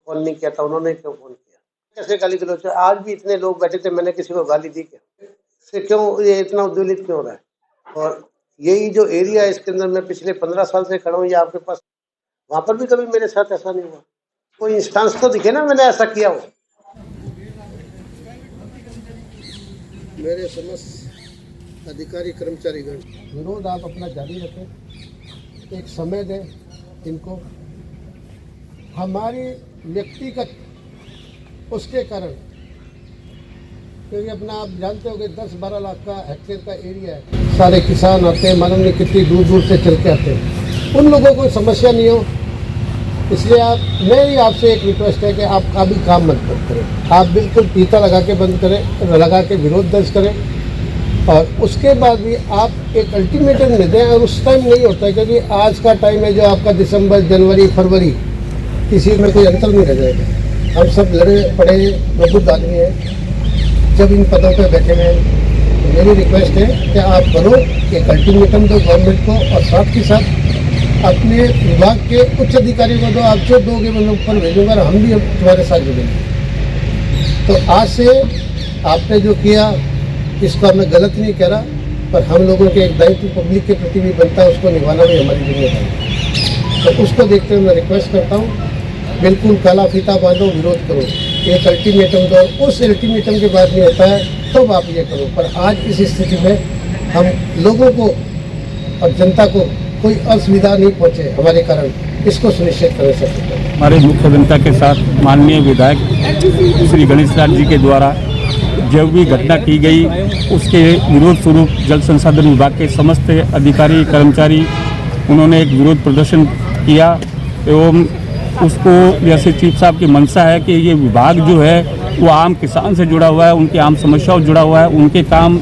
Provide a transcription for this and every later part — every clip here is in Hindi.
फोन नहीं किया था, उन्होंने क्यों फोन किया? कैसे गाली गलौज? आज भी इतने लोग बैठे थे, मैंने किसी को गाली दी क्या? इससे क्यों ये इतना उद्वेलित क्यों हो रहा है? और यही जो एरिया है इसके अंदर मैं पिछले 15 साल से खड़ा हूँ, ये आपके पास, वहां पर भी कभी मेरे साथ ऐसा नहीं हुआ। कोई इंस्टांस तो दिखे ना मैंने ऐसा किया हो। मेरे समस्त अधिकारी कर्मचारीगण, विरोध आप अपना जारी रखें, एक समय दें इनको। हमारी व्यक्तिगत उसके कारण, क्योंकि अपना आप जानते हो कि 10-12 लाख का हेक्टेयर का एरिया है, सारे किसान आते हैं, मालूम नहीं कितनी दूर दूर से चल के आते हैं, उन लोगों को समस्या नहीं हो, इसलिए मेरी आपसे एक रिक्वेस्ट है कि आप अभी काम मत करें। आप बिल्कुल पीता लगा के बंद करें, लगा के विरोध दर्ज करें, और उसके बाद भी आप एक अल्टीमेटम दे दें। और उस टाइम नहीं होता है, क्योंकि आज का टाइम है जो आपका दिसंबर, जनवरी, फरवरी, किसी में कोई अंतर नहीं रह जाएगा। हम सब लड़े पड़े प्रबुद्ध आदमी हैं, जब इन पदों पे बैठे हुए हैं, तो मेरी रिक्वेस्ट है कि आप करो एक अल्टीमेटम दो गवर्नमेंट को, और साथ ही साथ अपने विभाग के उच्च अधिकारियों को दो। आप जो दोगे मैं ऊपर भेजूंगा और हम भी तुम्हारे साथ जुड़ेंगे। तो आज से आपने जो किया इसको मैं गलत नहीं कह रहा, पर हम लोगों के एक दायित्व पब्लिक के प्रति भी बनता है, उसको निभाना भी हमारी जिम्मेदारी। तो उसको देखते हुए मैं रिक्वेस्ट करता हूँ, बिल्कुल काला फीता बांधो, विरोध करो, एक अल्टीमेटम दो। उस अल्टीमेटम के बाद नहीं होता है तब आप ये करो। पर आज इस स्थिति में हम लोगों को और जनता को कोई असुविधा नहीं पहुंचे हमारे कारण, इसको सुनिश्चित कर सकते हैं। हमारे मुख्य जनता के साथ माननीय विधायक श्री गणेश लाल जी के द्वारा जो भी घटना की गई उसके विरोध स्वरूप जल संसाधन विभाग के समस्त अधिकारी कर्मचारी उन्होंने एक विरोध प्रदर्शन किया, एवं उसको जैसे चीफ साहब की मंशा है कि ये विभाग जो है वो आम किसान से जुड़ा हुआ है, उनकी आम समस्याओं से जुड़ा हुआ है, उनके काम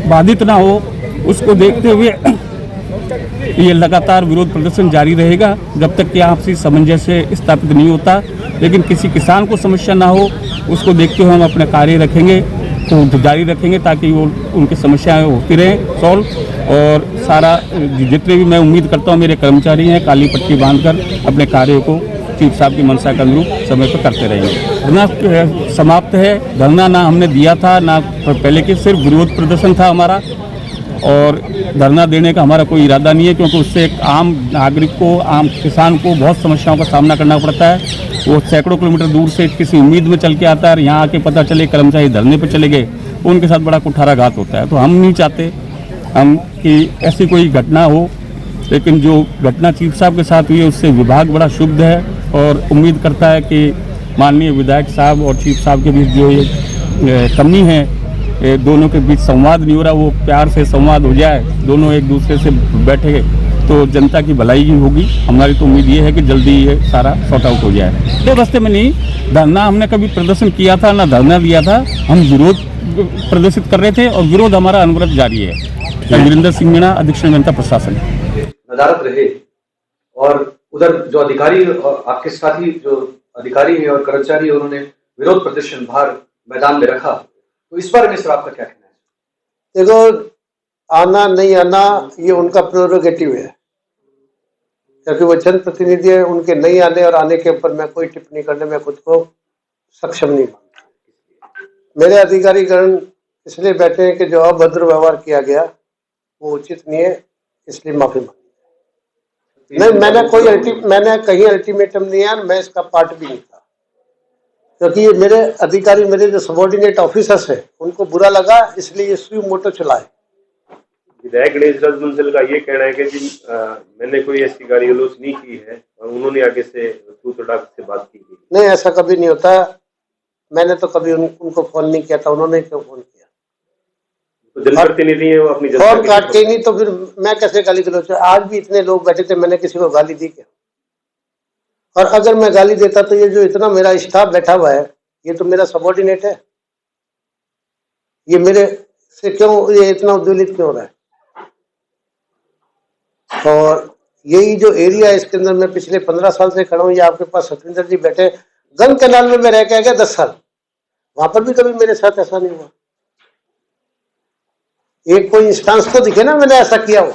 बाधित ना हो, उसको देखते हुए ये लगातार विरोध प्रदर्शन जारी रहेगा जब तक कि आपसी सामंजस्य स्थापित नहीं होता। लेकिन किसी किसान को समस्या ना हो, उसको देखते हुए हम अपने कार्य रखेंगे, तो जारी रखेंगे, ताकि वो उनकी समस्याएं होती रहें सॉल्व। और सारा जितने भी मैं उम्मीद करता हूँ मेरे कर्मचारी हैं, काली पट्टी बांधकर अपने कार्य को चीफ साहब की मंशा के अनुरूप समय पर करते रहेंगे। धरना समाप्त है। धरना ना हमने दिया था ना पहले के, सिर्फ विरोध प्रदर्शन था हमारा, और धरना देने का हमारा कोई इरादा नहीं है, क्योंकि उससे एक आम नागरिक को, आम किसान को बहुत समस्याओं का सामना करना पड़ता है। वो सैकड़ों किलोमीटर दूर से किसी उम्मीद में चल के आता है, और यहाँ आके पता चले कर्मचारी धरने पर चले गए, उनके साथ बड़ा कुठाराघात होता है। तो हम नहीं चाहते हम कि ऐसी कोई घटना हो, लेकिन जो घटना चीफ साहब के साथ हुई है उससे विभाग बड़ा शुद्ध है, और उम्मीद करता है कि माननीय विधायक साहब और चीफ साहब के बीच जो ये कमी है, दोनों के बीच संवाद नहीं हो रहा, वो प्यार से संवाद हो जाए, दोनों एक दूसरे से बैठे तो जनता की भलाई ही होगी। हमारी तो उम्मीद ये है कि जल्दी ये सारा सॉर्ट आउट हो जाए। तो रास्ते में नहीं, धरना हमने कभी प्रदर्शन किया था ना धरना दिया था, हम विरोध प्रदर्शित कर रहे थे और विरोध हमारा अनवरत जारी है। वीरेंद्र सिंह मीणा, अधीक्षण जनता प्रशासन। नदारत रहे, और उधर जो अधिकारी आपके साथी जो अधिकारी हैं और कर्मचारी हैं, उन्होंने विरोध प्रदर्शन बाहर मैदान में रखा, तो इस बारे में सर आपका क्या कहना है? देखो, आना नहीं आना ये उनका प्रेरोगेटिव है, क्योंकि वो जनप्रतिनिधि है, उनके नहीं आने और आने के ऊपर मैं कोई टिप्पणी करने में खुद को सक्षम नहीं मानता। मेरे अधिकारीगण इसलिए बैठे हैं कि जो अभद्र व्यवहार किया गया वो उचित नहीं है, इसलिए माफी मांगी। नहीं, मैंने कहीं अल्टीमेटम नहीं है, मैं इसका पार्ट भी नहीं था, क्योंकि ये मेरे अधिकारी, मेरे जो सबॉर्डिनेट ऑफिसर्स है, उनको बुरा लगा, इसलिए ये स्वी मोटो चलाए। विधायक गणेश लाल बंसल का ये कहना है कि जी मैंने कोई ऐसी गाली गलौज नहीं की है, और उन्होंने आगे से तू तड़ाक से बात की थी। नहीं, ऐसा कभी नहीं होता, मैंने तो कभी उनको फोन नहीं किया था, उन्होंने क्यों फोन किया? तो जनप्रतिनिधि है वो अपनी फोन काट के नहीं, तो फिर मैं कैसे गाली गलौज? आज भी इतने लोग बैठे थे, मैंने किसी को गाली दी क्या? और अगर मैं गाली देता तो ये जो इतना मेरा स्टाफ बैठा हुआ है, ये तो मेरा सबॉर्डिनेट है, ये मेरे से क्यों ये इतना उद्वेलित क्यों हो रहा है? और यही जो एरिया है इसके अंदर मैं पिछले 15 साल से खड़ा हूँ, ये आपके पास सतविंदर जी बैठे, गंग कैनाल में मैं रह के आ गया 10 साल, वहां पर भी कभी मेरे साथ ऐसा नहीं हुआ। एक कोई इंस्टांस तो दिखे ना मैंने ऐसा किया हो।